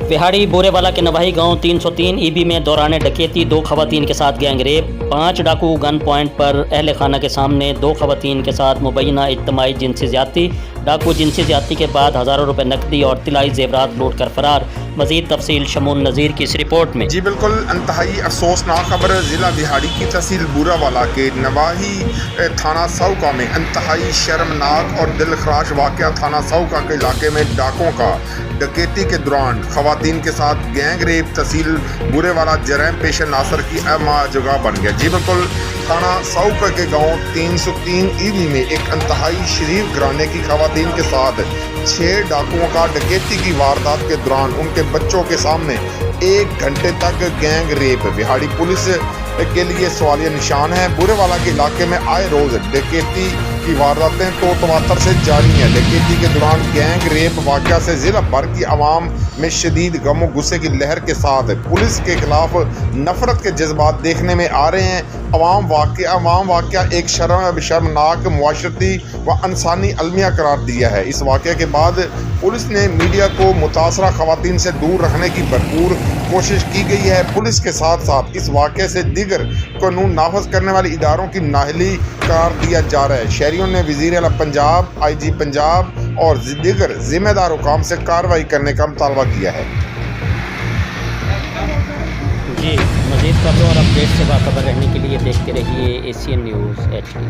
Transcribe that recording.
बिहाड़ी बोरेवाला के नवाही गांव 303 ईबी में दौरान डकैती 2 खवातीन के साथ गैंगरेप। 5 डाकू गन पॉइंट पर अहल खाना के सामने 2 खवातीन के साथ मुबैना इज्तिमाई जिनसी ज्यादती। डाकू जिनसी ज्यादती के बाद हज़ारों रुपए नकदी और तिलाई जेवरात लूट कर फरार। मजीद तफसील शमून नज़ीर की इस रिपोर्ट में। जी बिल्कुल, इंतहाई अफसोसनाक खबर ज़िला बिहाड़ी की तहसील बोरेवाला के नवाही थाना सऊका में इंतहाई शर्मनाक और दिलखराश वाक़या। थाना सऊका के इलाके में डाकों का डकैती के दौरान खवातीन के साथ गैंग रेप तहसील बोरेवाला जरैम पेश नासर की अहम जगह बन गया। जी बिल्कुल, थाना सऊका के गांव 303 ईबी में एक इंतहाई शरीफ घराने की खवातीन के साथ 6 डाकुओं का डकैती की वारदात के दौरान उनके बच्चों के सामने 1 घंटे तक गैंग रेप। बिहाड़ी पुलिस के लिए सवालिया निशान है। बोरेवाला के इलाके में आए रोज डकैती की वारदातें तो तवातर से जारी हैं। डकैती के दौरान गैंग रेप वाक़या से जिला भर की आवाम में शदीद गम गुस्से की लहर के साथ पुलिस के खिलाफ नफरत के जज्बात देखने में आ रहे हैं। अवाम वाक़या एक शर्मनाक मुआशरती व इंसानी अलमिया करार दिया है। इस वाक़े के बाद पुलिस ने मीडिया को मुतासरा खवातीन से दूर रखने की भरपूर कोशिश की गई है। पुलिस के साथ साथ इस वाक़े से दीगर कानून नाफज करने वाले इदारों की नाअहली करार दिया जा रहा है। शहरियों ने वज़ीर आला पंजाब, IG पंजाब और दीगर जिम्मेदार हुकाम से कार्रवाई करने का मुतालबा किया है। जी, मज़ीद खबरों और अपडेट से बाखबर रहने के लिए देखते रहिए ACN News HD।